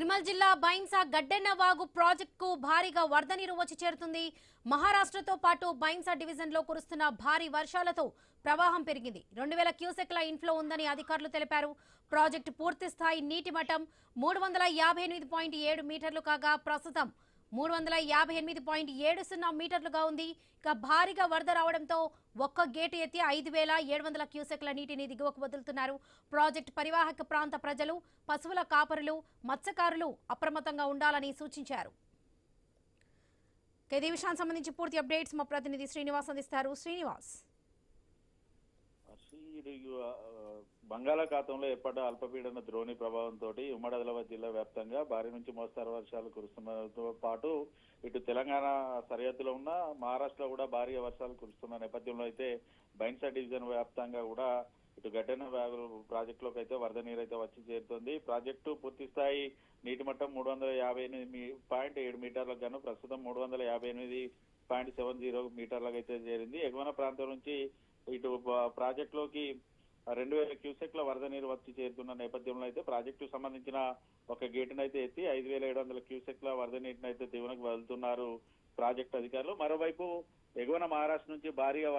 నిర్మల్ జిల్లా బైంసా గడ్డెన్న వాగు ప్రాజెక్టుకు భారీగా వరద నీరు వచ్చి చేరుతుంది. మహారాష్ట్రతో పాటు బైంసా డివిజన్లో కురుస్తున్న భారీ వర్షాలతో ప్రవాహం పెరిగింది. 2000 క్యూసెక్ల ఇన్ఫ్లో ఉందని అధికారులు తెలిపారు. ప్రాజెక్టు పూర్తి స్థాయి నీటి మట్టం 358.7 మీటర్లు కాగా ప్రస్తుతం 358.70 మీటర్లుగా ఉంది. ఇక భారీగా వరద రావడంతో ఒక్క గేటు ఎత్తి 5700 క్యూసెక్ల నీటిని దిగువకు వదులుతున్నారు. ప్రాజెక్టు పరివాహక ప్రాంత ప్రజలు, పశువుల కాపరులు, మత్స్యకారులు అప్రమత్తంగా ఉండాలని సూచించారు. ఈ విషయానికి సంబంధించి పూర్తి అప్డేట్స్ మా ప్రతినిధి శ్రీనివాస్ అందిస్తారు. శ్రీనివాస్, బంగాళాఖాతంలో ఏర్పడ్డ అల్పపీడన ద్రోణి ప్రభావంతో ఉమ్మడి ఆదిలాబాద్ జిల్లా వ్యాప్తంగా భారీ నుంచి మోస్తరు వర్షాలు కురుస్తున్నతో పాటు ఇటు తెలంగాణ సరిహద్దులో ఉన్న మహారాష్ట్రలో కూడా భారీ వర్షాలు కురుస్తున్న నేపథ్యంలో అయితే బైంసా డివిజన్ వ్యాప్తంగా కూడా ఇటు గడ్డెన్న వాగు ప్రాజెక్టులోకి అయితే వరద నీరు అయితే వచ్చి చేరుతుంది. ప్రాజెక్టు పూర్తి స్థాయి నీటి మట్టం 358.7 మీటర్లకు గాను ప్రస్తుతం 358.70 మీటర్లకు అయితే చేరింది. ఎగువన ప్రాంతం నుంచి ఇటు ప్రాజెక్టులోకి 2000 క్యూసెక్ల వరద నీరు వచ్చి చేరుతున్న నేపథ్యంలో అయితే ప్రాజెక్టు సంబంధించిన ఒక గేటును అయితే ఎత్తి 5700 క్యూసెక్ల వరద నీటిని అయితే దిగువనకు వదులుతున్నారు ప్రాజెక్టు అధికారులు. మరోవైపు ఎగువన మహారాష్ట్ర నుంచి భారీగా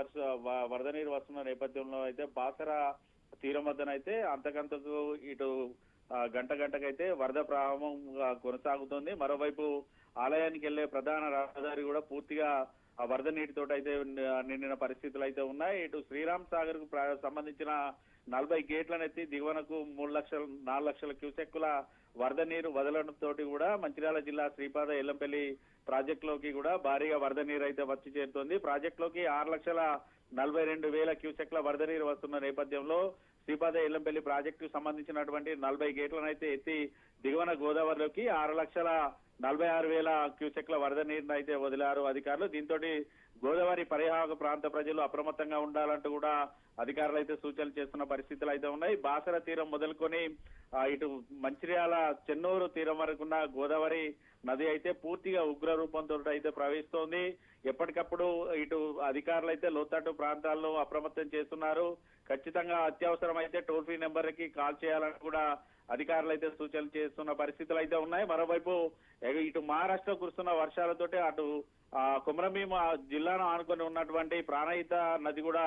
వరద నీరు వస్తున్న నేపథ్యంలో అయితే బాసర తీరం వద్దనైతే అంతకంతకు ఇటు గంటకైతే వరద ప్రవాహం కొనసాగుతోంది. మరోవైపు ఆలయానికి వెళ్లే ప్రధాన రహదారి కూడా పూర్తిగా ఆ వరద నీటితో అయితే నిండిన పరిస్థితులు అయితే ఉన్నాయి. ఇటు శ్రీరామ్ సాగర్ కు సంబంధించిన 40 గేట్లను ఎత్తి దిగువనకు 4 లక్షల క్యూసెక్కుల వరద నీరు వదలడంతో కూడా మంచిర్యాల జిల్లా శ్రీపాద ఎల్లంపల్లి ప్రాజెక్టులోకి కూడా భారీగా వరద నీరు అయితే వచ్చి చేరుతోంది. ప్రాజెక్టులోకి 6,42,000 క్యూసెక్ల వరద నీరు వస్తున్న నేపథ్యంలో శ్రీపాద ఎల్లంపల్లి ప్రాజెక్టుకు సంబంధించినటువంటి 40 గేట్లను అయితే ఎత్తి దిగువన గోదావరిలోకి 6,46,000 క్యూసెక్ల వరద నీరును అయితే వదిలారు అధికారులు. దీంతో గోదావరి పరివాహక ప్రాంత ప్రజలు అప్రమత్తంగా ఉండాలంటూ కూడా అధికారులు అయితే సూచనలు చేస్తున్న పరిస్థితులు అయితే ఉన్నాయి. బాసర తీరం మొదలుకొని ఇటు మంచిర్యాల చెన్నూరు తీరం వరకున్న గోదావరి నది అయితే పూర్తిగా ఉగ్ర రూపంతో అయితే ప్రవహిస్తోంది. ఎప్పటికప్పుడు ఇటు అధికారులు అయితే లోతట్టు ప్రాంతాల్లో అప్రమత్తం చేస్తున్నారు. ఖచ్చితంగా అత్యవసరం అయితే టోల్ ఫ్రీ నెంబర్కి కాల్ చేయాలని కూడా అధికారులు అయితే సూచనలు చేస్తున్న పరిస్థితులు అయితే ఉన్నాయి. మరోవైపు ఇటు మహారాష్ట్ర కురుస్తున్న వర్షాలతోటి అటు కొమరంభీం జిల్లాను ఆనుకొని ఉన్నటువంటి ప్రాణహిత నది కూడా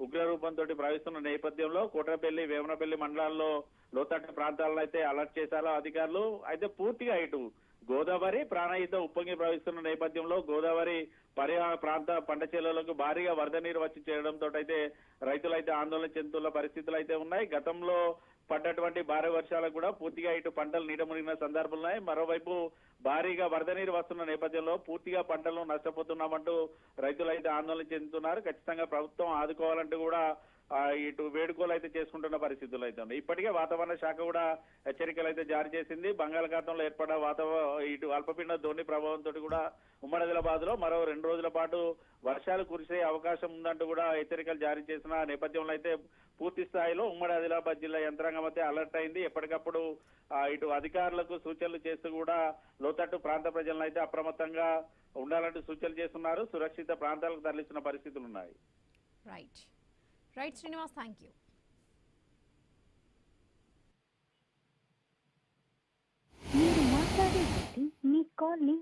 ఉగ్ర రూపంతో ప్రవహిస్తున్న నేపథ్యంలో కోటరపల్లి, వేమనపల్లి మండలాల్లో లోతట్టు ప్రాంతాలను అయితే అలర్ట్ చేశారు అధికారులు. అయితే పూర్తిగా ఇటు గోదావరి ప్రాణహిత ఉప్పొంగి ప్రవహిస్తున్న నేపథ్యంలో గోదావరి పరివాహక ప్రాంత పంట చేలలకు భారీగా వరద నీరు వచ్చి చేరడంతో అయితే రైతులైతే ఆందోళన చెందుతున్న పరిస్థితులు అయితే ఉన్నాయి. గతంలో పడ్డటువంటి భారీ వర్షాలకు కూడా పూర్తిగా ఇటు పంటలు నీట మునిగిన సందర్భాలు ఉన్నాయి. మరోవైపు భారీగా వరద నీరు వస్తున్న నేపథ్యంలో పూర్తిగా పంటలను నష్టపోతున్నామంటూ రైతులు అయితే ఆందోళన చెందుతున్నారు. ఖచ్చితంగా ప్రభుత్వం ఆదుకోవాలంటూ కూడా ఇటు వేడుకోలు అయితే చేసుకుంటున్న పరిస్థితులు అయితే ఉన్నాయి. ఇప్పటికే వాతావరణ శాఖ కూడా హెచ్చరికలు అయితే జారీ చేసింది. బంగాళాఖాతంలో ఏర్పడ్డ ఇటు అల్పపీడన ద్రోణి ప్రభావంతో కూడా ఉమ్మడి ఆదిలాబాద్ లో మరో 2 రోజుల పాటు వర్షాలు కురిసే అవకాశం ఉందంటూ కూడా హెచ్చరికలు జారీ చేసిన నేపథ్యంలో అయితే పూర్తి స్థాయిలో ఉమ్మడి ఆదిలాబాద్ జిల్లా యంత్రాంగం అయితే అలర్ట్ అయింది. ఎప్పటికప్పుడు ఇటు అధికారులకు సూచనలు చేస్తూ కూడా లోతట్టు ప్రాంత ప్రజలను అయితే అప్రమత్తంగా ఉండాలంటూ సూచనలు చేస్తున్నారు. సురక్షిత ప్రాంతాలకు తరలిస్తున్న పరిస్థితులు ఉన్నాయి. Right Srinivas, thank you. మీరు మాట్లాడే వ్యక్తి మీ కాల్ ని